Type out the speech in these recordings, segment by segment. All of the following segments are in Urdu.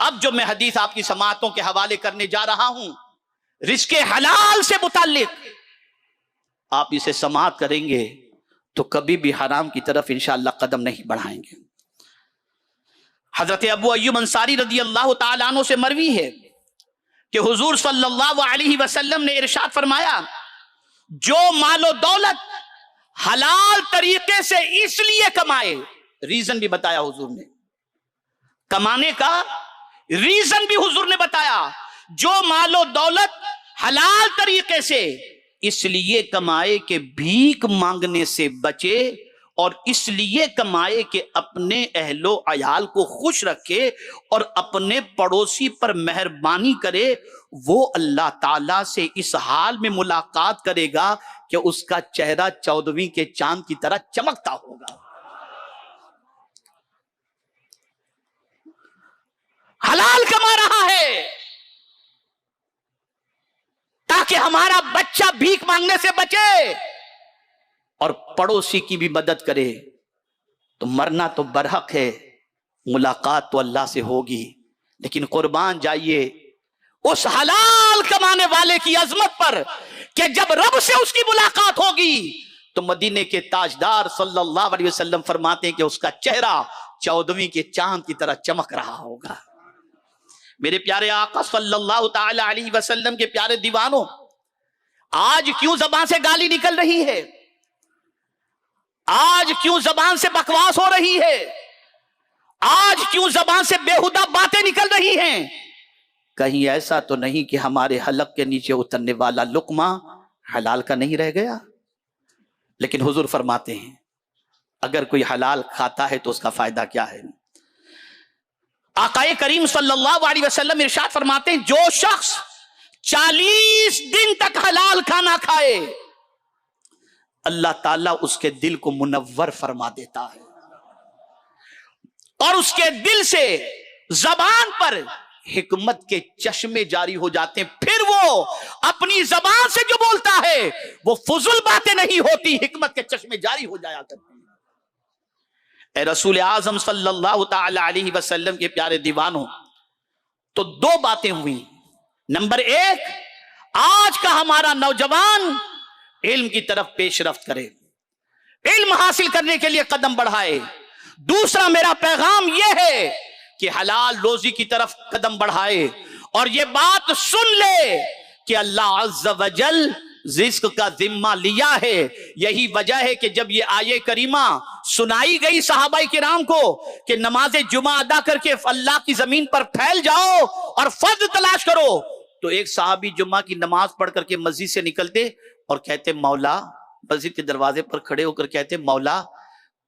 اب جو میں حدیث آپ کی سماعتوں کے حوالے کرنے جا رہا ہوں رزق حلال سے متعلق، آپ اسے سماعت کریں گے تو کبھی بھی حرام کی طرف انشاءاللہ قدم نہیں بڑھائیں گے۔ حضرت ابو ایوب انصاری رضی اللہ تعالیٰ عنہ سے مروی ہے کہ حضور صلی اللہ علیہ وسلم نے ارشاد فرمایا، جو مال و دولت حلال طریقے سے اس لیے کمائے، ریزن بھی بتایا حضور نے، کمانے کا ریزن بھی حضور نے بتایا، جو مال و دولت حلال طریقے سے اس لیے کمائے کہ بھیک مانگنے سے بچے، اور اس لیے کمائے کہ اپنے اہل و عیال کو خوش رکھے اور اپنے پڑوسی پر مہربانی کرے، وہ اللہ تعالیٰ سے اس حال میں ملاقات کرے گا کہ اس کا چہرہ 14ویں کے چاند کی طرح چمکتا ہوگا۔ حلال کما رہا ہے تاکہ ہمارا بچہ بھیک مانگنے سے بچے اور پڑوسی کی بھی مدد کرے، تو مرنا تو برحق ہے، ملاقات تو اللہ سے ہوگی، لیکن قربان جائیے اس حلال کمانے والے کی عظمت پر کہ جب رب سے اس کی ملاقات ہوگی تو مدینے کے تاجدار صلی اللہ علیہ وسلم فرماتے ہیں کہ اس کا چہرہ 14ویں کے چاند کی طرح چمک رہا ہوگا۔ میرے پیارے آقا صلی اللہ تعالی علیہ وسلم کے پیارے دیوانوں، آج کیوں زبان سے گالی نکل رہی ہے؟ آج کیوں زبان سے بکواس ہو رہی ہے؟ آج کیوں زبان سے بےہودہ باتیں نکل رہی ہیں؟ کہیں ایسا تو نہیں کہ ہمارے حلق کے نیچے اترنے والا لقمہ حلال کا نہیں رہ گیا؟ لیکن حضور فرماتے ہیں اگر کوئی حلال کھاتا ہے تو اس کا فائدہ کیا ہے؟ آقا کریم صلی اللہ علیہ وسلم ارشاد فرماتے ہیں جو شخص 40 دن تک حلال کھانا کھائے اللہ تعالیٰ اس کے دل کو منور فرما دیتا ہے، اور اس کے دل سے زبان پر حکمت کے چشمے جاری ہو جاتے ہیں، پھر وہ اپنی زبان سے جو بولتا ہے وہ فضول باتیں نہیں ہوتی، حکمت کے چشمے جاری ہو جایا کرتے ہیں۔ اے رسول اعظم صلی اللہ تعالی علیہ وسلم کے پیارے دیوانوں، تو 2 باتیں ہوئی۔ نمبر 1، آج کا ہمارا نوجوان علم کی طرف پیش رفت کرے، علم حاصل کرنے کے لیے قدم بڑھائے۔ دوسرا میرا پیغام یہ ہے کہ حلال روزی کی طرف قدم بڑھائے، اور یہ بات سن لے کہ اللہ عز و جل رزق کا ذمہ لیا ہے۔ یہی وجہ ہے کہ جب یہ آیے کریمہ سنائی گئی صحابہ کرام کو کہ نماز جمعہ ادا کر کے اللہ کی زمین پر پھیل جاؤ اور فضل تلاش کرو، تو ایک صحابی جمعہ کی نماز پڑھ کر کے مسجد سے نکلتے اور کہتے مولا، مسجد کے دروازے پر کھڑے ہو کر کہتے مولا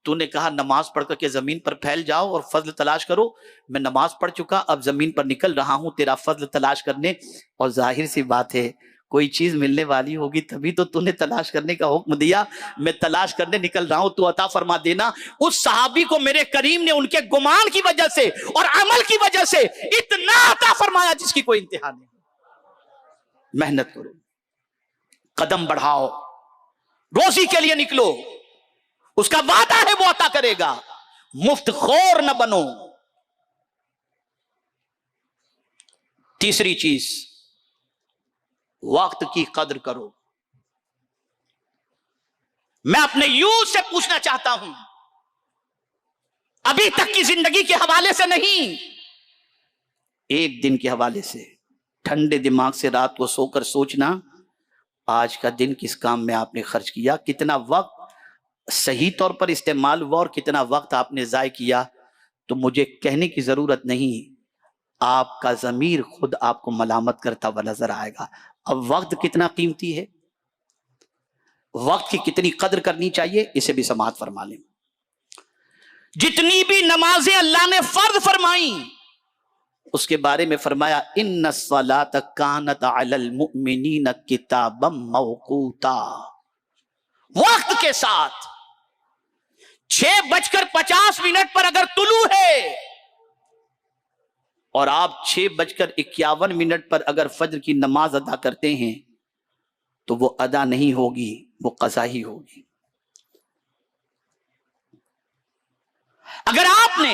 تو نے کہا نماز پڑھ کر کے زمین پر پھیل جاؤ اور فضل تلاش کرو، میں نماز پڑھ چکا، اب زمین پر نکل رہا ہوں تیرا فضل تلاش کرنے، اور ظاہر سی بات ہے کوئی چیز ملنے والی ہوگی تبھی تو نے تلاش کرنے کا حکم دیا، میں تلاش کرنے نکل رہا ہوں، تو عطا فرما دینا۔ اس صحابی کو میرے کریم نے ان کے گمان کی وجہ سے اور عمل کی وجہ سے اتنا عطا فرمایا جس کی کوئی انتہا نہیں۔ محنت کرو، قدم بڑھاؤ، روزی کے لیے نکلو، اس کا وعدہ ہے وہ عطا کرے گا، مفت خور نہ بنو۔ تیسری چیز، وقت کی قدر کرو۔ میں اپنے یوز سے پوچھنا چاہتا ہوں، ابھی تک کی زندگی کے حوالے سے نہیں، ایک دن کے حوالے سے ٹھنڈے دماغ سے رات کو سو کر سوچنا آج کا دن کس کام میں آپ نے خرچ کیا، کتنا وقت صحیح طور پر استعمال ہوا اور کتنا وقت آپ نے ضائع کیا۔ تو مجھے کہنے کی ضرورت نہیں، آپ کا ضمیر خود آپ کو ملامت کرتا ہوا نظر آئے گا۔ اب وقت کتنا قیمتی ہے، وقت کی کتنی قدر کرنی چاہیے، اسے بھی سماعت فرما لیں۔ جتنی بھی نمازیں اللہ نے فرض فرمائیں اس کے بارے میں فرمایا ان الصلاۃ کانت علی المؤمنین کتابا موقوتا، وقت کے ساتھ 6:50 پر اگر طلوع ہے اور آپ 6:51 پر اگر فجر کی نماز ادا کرتے ہیں تو وہ ادا نہیں ہوگی، وہ قضا ہی ہوگی۔ اگر آپ نے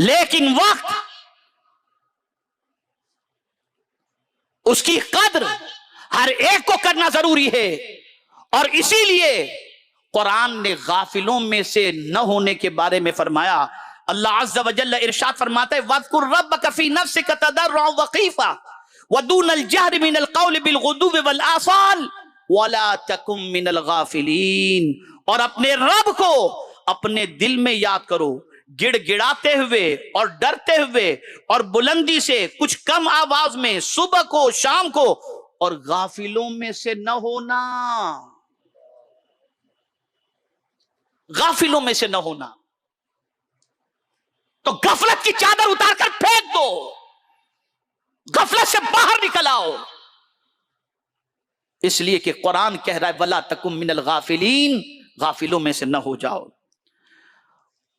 لیکن وقت اس کی قدر ہر ایک کو کرنا ضروری ہے، اور اسی لیے قرآن نے غافلوں میں سے نہ ہونے کے بارے میں فرمایا۔ اللہ عز و جل ارشاد فرماتا ہے وَاذْكُرْ رَبَّكَ فِي نَفْسِكَ تَضَرُّعًا وَخِيفَةً وَدُونَ الْجَهْرِ مِنَ الْقَوْلِ بِالْغُدُوِّ وَالْآصَالِ وَلَا تَكُن مِّنَ الْغَافِلِينَ، اور اپنے رب کو اپنے دل میں یاد کرو، گڑ گڑاتے ہوئے اور ڈرتے ہوئے اور بلندی سے، کچھ کم آواز میں، صبح کو شام کو، اور غافلوں میں سے نہ ہونا، غافلوں میں سے نہ ہونا۔ تو غفلت کی چادر اتار کر پھینک دو، غفلت سے باہر نکل آؤ، اس لیے کہ قرآن کہہ رہا ہے وَلَا تَكُن مِّنَ الْغَافِلِينَ، غافلوں میں سے نہ ہو جاؤ۔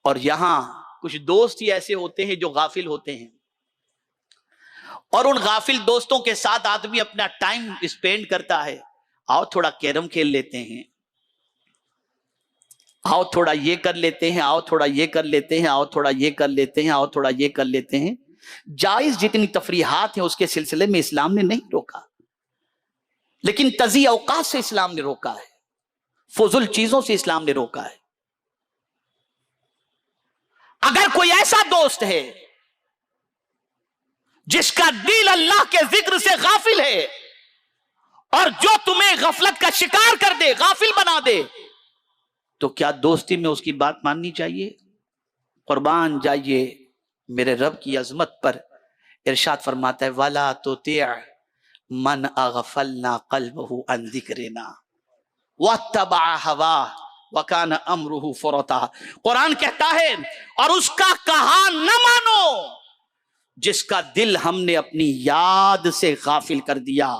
اور یہاں کچھ دوست ہی ایسے ہوتے ہیں جو غافل ہوتے ہیں، اور ان غافل دوستوں کے ساتھ آدمی اپنا ٹائم اسپینڈ کرتا ہے، آؤ تھوڑا کیرم کھیل لیتے ہیں، آؤ تھوڑا یہ کر لیتے ہیں، آؤ تھوڑا یہ کر لیتے ہیں، آؤ تھوڑا یہ کر لیتے ہیں، آؤ تھوڑا یہ کر لیتے ہیں۔ جائز جتنی تفریحات ہیں اس کے سلسلے میں اسلام نے نہیں روکا، لیکن تضیع اوقات سے اسلام نے روکا ہے، فضول چیزوں سے اسلام نے روکا ہے۔ اگر کوئی ایسا دوست ہے جس کا دل اللہ کے ذکر سے غافل ہے، اور جو تمہیں غفلت کا شکار کر دے، غافل بنا دے، تو کیا دوستی میں اس کی بات ماننی چاہیے؟ قربان جائیے میرے رب کی عظمت پر، ارشاد فرماتا ہے وَلَا تُطِعْ مَنْ أَغْفَلْنَا قَلْبَهُ عَنْ ذِكْرِنَا وَاتَّبَعَ هَوَاهُ وَكَانَ أَمْرُهُ فُرُطًا۔ قرآن کہتا ہے اور اس کا کہا نہ مانو جس کا دل ہم نے اپنی یاد سے غافل کر دیا،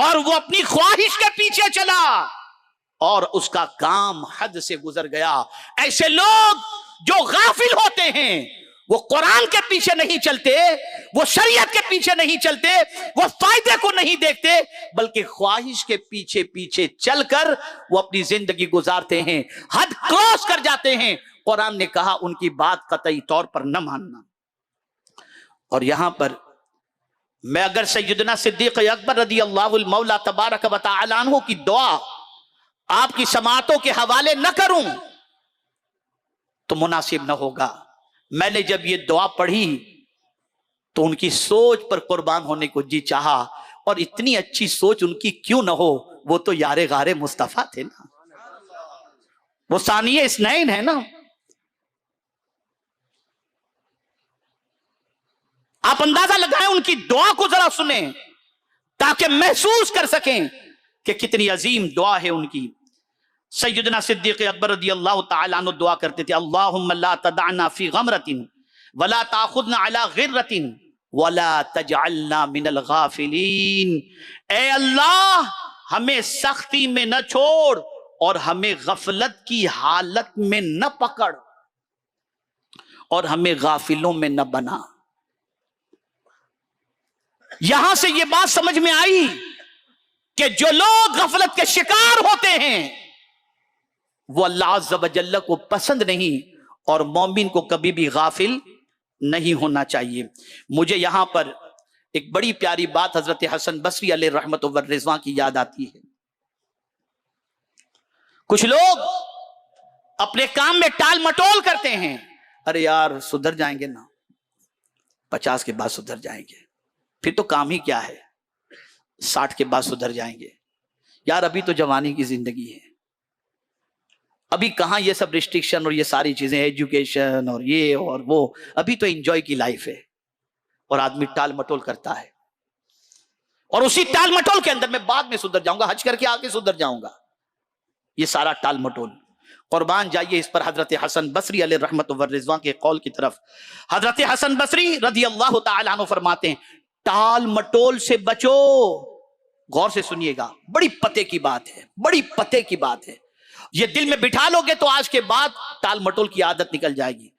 اور وہ اپنی خواہش کے پیچھے چلا، اور اس کا کام حد سے گزر گیا۔ ایسے لوگ جو غافل ہوتے ہیں وہ قرآن کے پیچھے نہیں چلتے، وہ شریعت کے پیچھے نہیں چلتے، وہ فائدے کو نہیں دیکھتے، بلکہ خواہش کے پیچھے پیچھے چل کر وہ اپنی زندگی گزارتے ہیں، حد کراس کر جاتے ہیں۔ قرآن نے کہا ان کی بات قطعی طور پر نہ ماننا۔ اور یہاں پر میں اگر سیدنا صدیق اکبر رضی اللہ المولا تبارک و تعالی عنہ کی دعا آپ کی سماعتوں کے حوالے نہ کروں تو مناسب نہ ہوگا۔ میں نے جب یہ دعا پڑھی تو ان کی سوچ پر قربان ہونے کو جی چاہا، اور اتنی اچھی سوچ ان کی کیوں نہ ہو، وہ تو یار غار مصطفیٰ تھے نا، وہ ثانی اثنین ہے نا۔ آپ اندازہ لگائیں، ان کی دعا کو ذرا سنیں تاکہ محسوس کر سکیں کہ کتنی عظیم دعا ہے ان کی۔ سیدنا صدیق اکبر رضی اللہ تعالیٰ عنہ دعا کرتے تھے اللہم لا تدعنا فی غمرت ولا تاخذنا علی غرت ولا تجعلنا من الغافلین۔ اے اللہ ہمیں سختی میں نہ چھوڑ اور ہمیں غفلت کی حالت میں نہ پکڑ، اور ہمیں غافلوں میں نہ بنا۔ یہاں سے یہ بات سمجھ میں آئی کہ جو لوگ غفلت کے شکار ہوتے ہیں وہ اللہ عز و جل کو پسند نہیں، اور مومن کو کبھی بھی غافل نہیں ہونا چاہیے۔ مجھے یہاں پر ایک بڑی پیاری بات حضرت حسن بصری علیہ رحمت و رضوان کی یاد آتی ہے۔ کچھ لوگ اپنے کام میں ٹال مٹول کرتے ہیں، ارے یار سدھر جائیں گے نا، 50 کے بعد سدھر جائیں گے، پھر تو کام ہی کیا ہے، 60 کے بعد سدھر جائیں گے، یار ابھی تو جوانی کی زندگی ہے، ابھی کہاں یہ سب ریسٹرکشن اور یہ ساری چیزیں، ایجوکیشن اور یہ اور وہ، ابھی تو انجوائے کی لائف ہے، اور آدمی ٹال مٹول کرتا ہے، اور اسی ٹال مٹول کے اندر میں بعد میں سدھر جاؤں گا، حج کر کے آگے سدھر جاؤں گا، یہ سارا ٹال مٹول۔ قربان جائیے اس پر حضرت حسن بصری علیہ رحمت و رضوان کے قول کی طرف۔ حضرت حسن بصری رضی اللہ تعالیٰ عنہ فرماتے ہیں ٹال مٹول سے بچو۔ غور سے سنیے گا، بڑی پتے کی بات ہے، بڑی پتے کی بات ہے، یہ دل میں بٹھا لو گے تو آج کے بعد ٹال مٹول کی عادت نکل جائے گی۔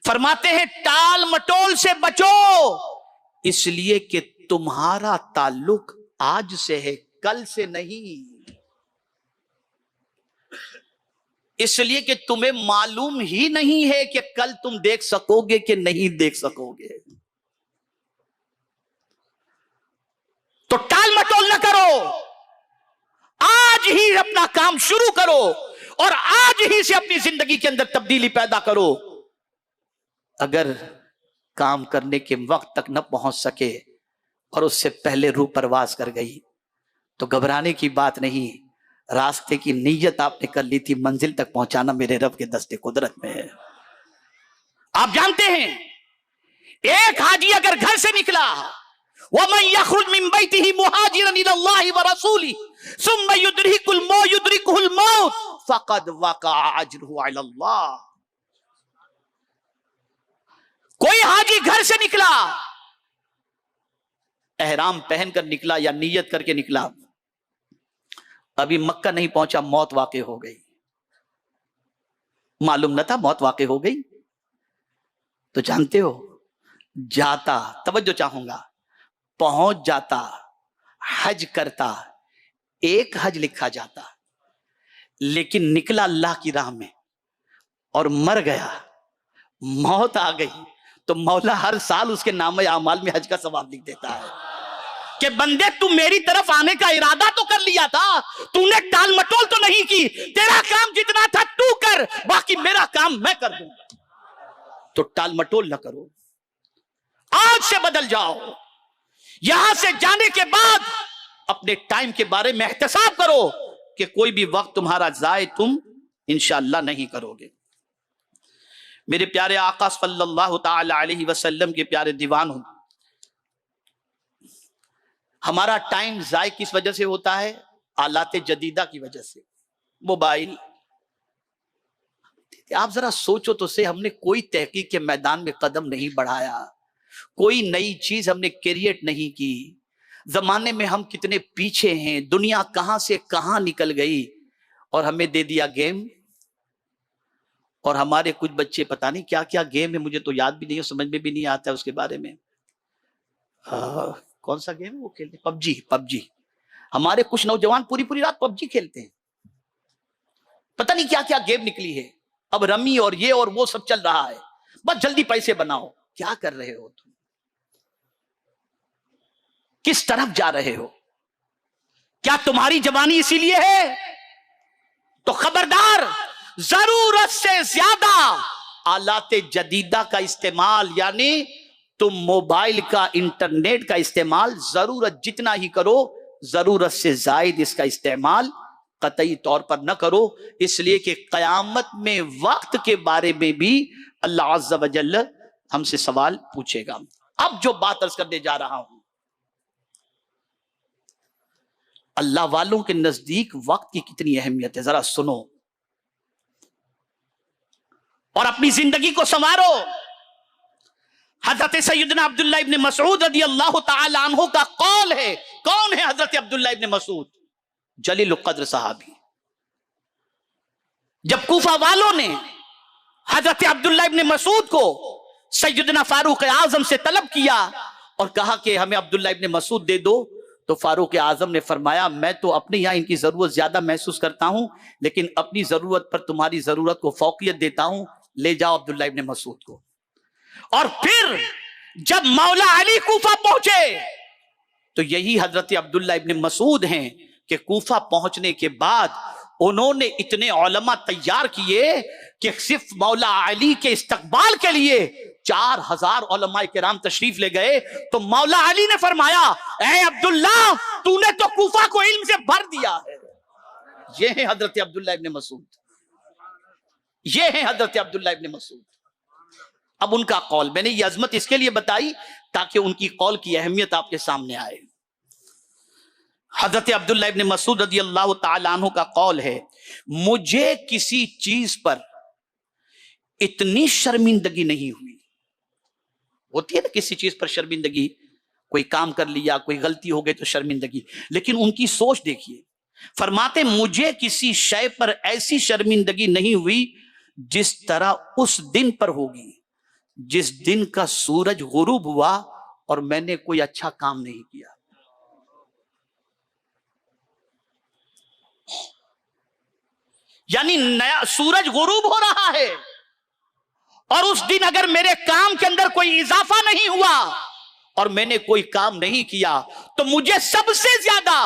فرماتے ہیں ٹال مٹول سے بچو، اس لیے کہ تمہارا تعلق آج سے ہے، کل سے نہیں۔ اس لیے کہ تمہیں معلوم ہی نہیں ہے کہ کل تم دیکھ سکو گے کہ نہیں دیکھ سکو گے. تو ٹال مٹول نہ کرو، آج ہی اپنا کام شروع کرو اور آج ہی سے اپنی زندگی کے اندر تبدیلی پیدا کرو. اگر کام کرنے کے وقت تک نہ پہنچ سکے اور اس سے پہلے روح پرواز کر گئی تو گھبرانے کی بات نہیں، راستے کی نیت آپ نے کر لی تھی، منزل تک پہنچانا میرے رب کے دست قدرت میں ہے. آپ جانتے ہیں ایک حاجی اگر گھر سے نکلا، وَمَن يَخْرُجْ مِن بَيْتِهِ مُهَاجِرًا إِلَى اللَّهِ وَرَسُولِهِ ثُمَّ يُدْرِكُهُ الْمَوْتُ فَقَدْ وَقَعَ أَجْرُهُ عَلَى اللَّهِ. کوئی حاجی گھر سے نکلا، احرام پہن کر نکلا یا نیت کر کے نکلا، ابھی مکہ نہیں پہنچا، موت واقع ہو گئی. معلوم نہ تھا موت واقع ہو گئی تو جانتے ہو جاتا، توجہ چاہوں گا، پہنچ جاتا، حج کرتا، ایک حج لکھا جاتا، لیکن نکلا اللہ کی راہ میں اور مر گیا، موت آ گئی تو مولا ہر سال اس کے نام اعمال میں حج کا ثواب لکھ دیتا ہے کہ بندے تو میری طرف آنے کا ارادہ تو کر لیا تھا، تو نے ٹال مٹول تو نہیں کی، تیرا کام جتنا تھا تو کر، باقی میرا کام میں کر دوں گا. تو ٹال مٹول نہ کرو، آج سے بدل جاؤ. یہاں سے جانے کے بعد اپنے ٹائم کے بارے میں احتساب کرو کہ کوئی بھی وقت تمہارا ضائع تم انشاءاللہ نہیں کرو گے. میرے پیارے آقا صلی اللہ تعالی علیہ وسلم کے پیارے دیوان ہوں، ہمارا ٹائم ضائع کس وجہ سے ہوتا ہے؟ آلات جدیدہ کی وجہ سے. موبائل، آپ ذرا سوچو تو سے، ہم نے کوئی تحقیق کے میدان میں قدم نہیں بڑھایا، کوئی نئی چیز ہم نے کریٹ نہیں کی. زمانے میں ہم کتنے پیچھے ہیں، دنیا کہاں سے کہاں نکل گئی اور ہمیں دے دیا گیم. اور ہمارے کچھ بچے پتہ نہیں کیا کیا گیم ہے، مجھے تو یاد بھی نہیں ہے، سمجھ میں بھی نہیں آتا ہے اس کے بارے میں. کون سا گیم وہ کھیلتے؟ پب جی. ہمارے کچھ نوجوان پوری پوری رات پب جی کھیلتے ہیں، پتہ نہیں کیا کیا گیم نکلی ہے. اب رمی اور یہ اور وہ سب چل رہا ہے، بس جلدی پیسے بناؤ. کیا کر رہے ہو تم؟ کس طرف جا رہے ہو؟ کیا تمہاری جوانی اسی لیے ہے؟ تو خبردار، ضرورت سے زیادہ آلات جدیدہ کا استعمال، یعنی تم موبائل کا، انٹرنیٹ کا استعمال ضرورت جتنا ہی کرو، ضرورت سے زائد اس کا استعمال قطعی طور پر نہ کرو. اس لیے کہ قیامت میں وقت کے بارے میں بھی اللہ عز و جل ہم سے سوال پوچھے گا. اب جو بات عرض کرنے جا رہا ہوں، اللہ والوں کے نزدیک وقت کی کتنی اہمیت ہے، ذرا سنو اور اپنی زندگی کو سنوارو. حضرت سیدنا عبداللہ ابن مسعود رضی اللہ تعالی عنہ کا قول ہے. کون ہے حضرت عبداللہ ابن مسعود؟ جلیل القدر صحابی. جب کوفہ والوں نے حضرت عبداللہ ابن مسعود کو سیدنا فاروق اعظم سے طلب کیا اور کہا کہ ہمیں عبداللہ ابن مسعود دے دو، تو فاروق اعظم نے فرمایا میں تو اپنے یہاں ان کی ضرورت زیادہ محسوس کرتا ہوں، لیکن اپنی ضرورت پر تمہاری ضرورت کو فوقیت دیتا ہوں، لے جاؤ عبداللہ ابن مسعود کو. اور پھر جب مولا علی کوفہ پہنچے تو یہی حضرت عبداللہ ابن مسعود ہیں کہ کوفہ پہنچنے کے بعد انہوں نے اتنے علماء تیار کیے کہ صرف مولا علی کے استقبال کے لیے 4000 علماء کرام تشریف لے گئے. تو مولا علی نے فرمایا اے عبداللہ، تو نے تو کوفہ کو علم سے بھر دیا ہے. یہ ہیں حضرت عبداللہ ابن مسعود، یہ ہیں حضرت عبداللہ ابن مسعود. اب ان کا قول، میں نے یہ عظمت اس کے لیے بتائی تاکہ ان کی قول کی اہمیت آپ کے سامنے آئے. حضرت عبداللہ ابن مسعود رضی اللہ تعالی عنہ کا قول ہے، مجھے کسی چیز پر اتنی شرمندگی نہیں ہوئی. ہوتی ہے نا کسی چیز پر شرمندگی، کوئی کام کر لیا، کوئی غلطی ہو گئی تو شرمندگی، لیکن ان کی سوچ دیکھیے. فرماتے مجھے کسی شے پر ایسی شرمندگی نہیں ہوئی جس طرح اس دن پر ہوگی جس دن کا سورج غروب ہوا اور میں نے کوئی اچھا کام نہیں کیا. یعنی نیا سورج غروب ہو رہا ہے، اور اس دن اگر میرے کام کے اندر کوئی اضافہ نہیں ہوا اور میں نے کوئی کام نہیں کیا تو مجھے سب سے زیادہ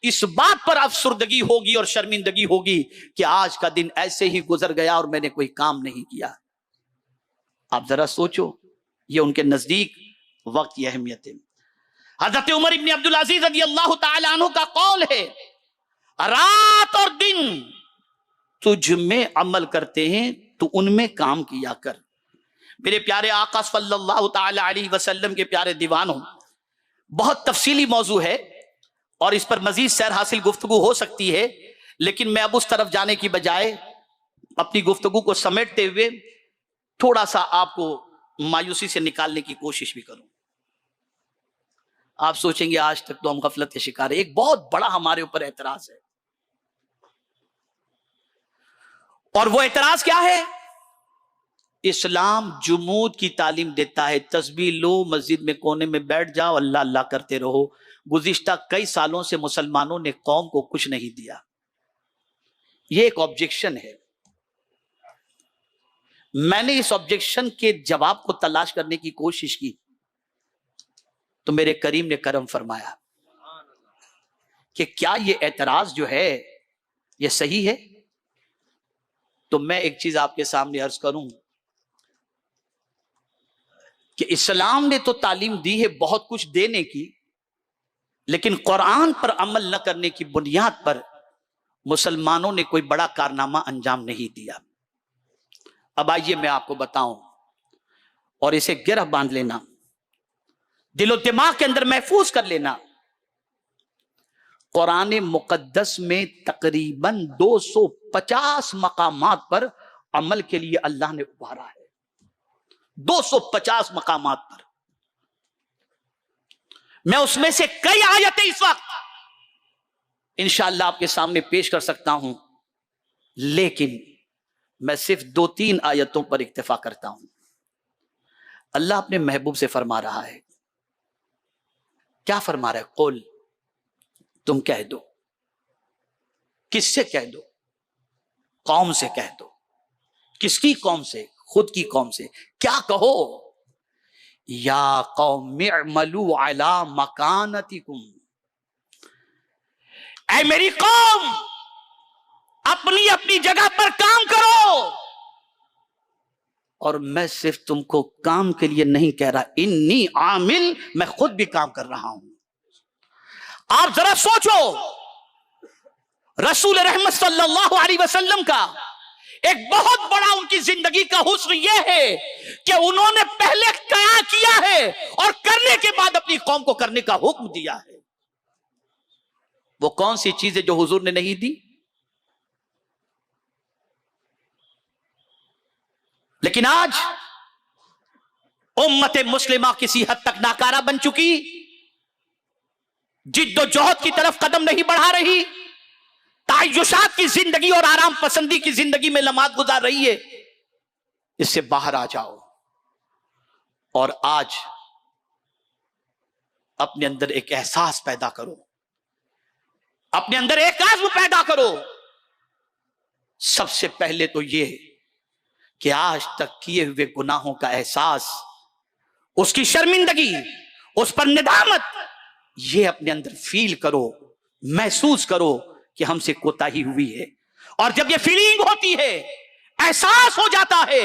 اس بات پر افسردگی ہوگی اور شرمندگی ہوگی کہ آج کا دن ایسے ہی گزر گیا اور میں نے کوئی کام نہیں کیا۔ آپ ذرا سوچو، یہ ان کے نزدیک وقت کی اہمیت ہے۔ حضرت عمر ابن عبدالعزیز رضی اللہ تعالی عنہ کا قول ہے، رات اور دن تجھ میں عمل کرتے ہیں تو ان میں کام کیا کر۔ میرے پیارے آقا صلی اللہ تعالی علیہ وسلم کے پیارے دیوانوں، بہت تفصیلی موضوع ہے اور اس پر مزید سیر حاصل گفتگو ہو سکتی ہے، لیکن میں اب اس طرف جانے کی بجائے اپنی گفتگو کو سمیٹتے ہوئے تھوڑا سا آپ کو مایوسی سے نکالنے کی کوشش بھی کروں۔ آپ سوچیں گے آج تک تو ہم غفلت کے شکار ہیں، ایک بہت بڑا ہمارے اوپر اعتراض ہے، اور وہ اعتراض کیا ہے؟ اسلام جمود کی تعلیم دیتا ہے، تسبیح لو، مسجد میں کونے میں بیٹھ جاؤ، اللہ اللہ کرتے رہو۔ گزشتہ کئی سالوں سے مسلمانوں نے قوم کو کچھ نہیں دیا۔ یہ ایک آبجیکشن ہے۔ میں نے اس آبجیکشن کے جواب کو تلاش کرنے کی کوشش کی تو میرے کریم نے کرم فرمایا کہ کیا یہ اعتراض جو ہے یہ صحیح ہے؟ تو میں ایک چیز آپ کے سامنے عرض کروں کہ اسلام نے تو تعلیم دی ہے بہت کچھ دینے کی، لیکن قرآن پر عمل نہ کرنے کی بنیاد پر مسلمانوں نے کوئی بڑا کارنامہ انجام نہیں دیا۔ اب آئیے میں آپ کو بتاؤں، اور اسے گرہ باندھ لینا، دل و دماغ کے اندر محفوظ کر لینا۔ قرآن مقدس میں تقریباً 250 مقامات پر عمل کے لیے اللہ نے ابھارا ہے، 250 مقامات پر۔ میں اس میں سے کئی آیتیں اس وقت انشاءاللہ آپ کے سامنے پیش کر سکتا ہوں، لیکن میں صرف 2-3 آیتوں پر اکتفا کرتا ہوں۔ اللہ اپنے محبوب سے فرما رہا ہے، کیا فرما رہا ہے؟ قل، تم کہہ دو۔ کس سے کہہ دو؟ قوم سے کہہ دو۔ کس کی قوم سے؟ خود کی قوم سے۔ کیا کہو؟ یا قوم اعملوا علی مکانتکم، اے میری قوم اپنی اپنی جگہ پر کام کرو، اور میں صرف تم کو کام کے لیے نہیں کہہ رہا، انی عامل، میں خود بھی کام کر رہا ہوں۔ آپ ذرا سوچو، رسول رحمت صلی اللہ علیہ وسلم کا ایک بہت بڑا ان کی زندگی کا حسن یہ ہے کہ انہوں نے پہلے کیا کیا ہے اور کرنے کے بعد اپنی قوم کو کرنے کا حکم دیا ہے۔ وہ کون سی چیزیں جو حضور نے نہیں دی؟ لیکن آج امت مسلمہ کسی حد تک ناکارہ بن چکی، جد و جہد کی طرف قدم نہیں بڑھا رہی، تعیشات کی زندگی اور آرام پسندی کی زندگی میں لمحات گزار رہی ہے۔ اس سے باہر آ جاؤ اور آج اپنے اندر ایک احساس پیدا کرو، اپنے اندر ایک عزم پیدا کرو۔ سب سے پہلے تو یہ کہ آج تک کیے ہوئے گناہوں کا احساس، اس کی شرمندگی، اس پر ندامت، یہ اپنے اندر فیل کرو، محسوس کرو کہ ہم سے کوتاہی ہوئی ہے۔ اور جب یہ فیلنگ ہوتی ہے، احساس ہو جاتا ہے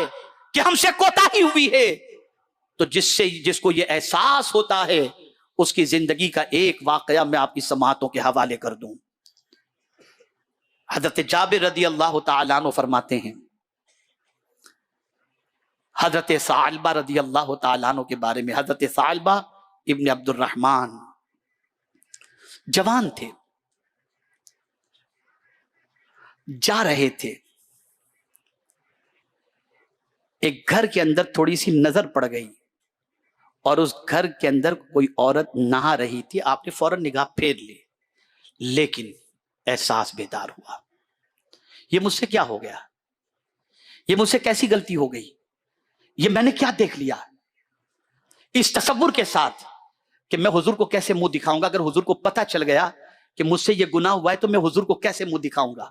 کہ ہم سے کوتاہی ہوئی ہے، تو جس کو یہ احساس ہوتا ہے اس کی زندگی کا ایک واقعہ میں آپ کی سماعتوں کے حوالے کر دوں۔ حضرت جابر رضی اللہ تعالیٰ عنہ فرماتے ہیں، حضرت ثعلبہ رضی اللہ تعالیٰ عنہ کے بارے میں، حضرت ثعلبہ ابن عبد الرحمن جوان تھے، جا رہے تھے، ایک گھر کے اندر تھوڑی سی نظر پڑ گئی اور اس گھر کے اندر کوئی عورت نہا رہی تھی۔ آپ نے فوراً نگاہ پھیر لی، لیکن احساس بیدار ہوا، یہ مجھ سے کیا ہو گیا، یہ مجھ سے کیسی غلطی ہو گئی، یہ میں نے کیا دیکھ لیا۔ اس تصور کے ساتھ کہ میں حضور کو کیسے منہ دکھاؤں گا، اگر حضور کو پتہ چل گیا کہ مجھ سے یہ گناہ ہوا ہے تو میں حضور کو کیسے منہ دکھاؤں گا۔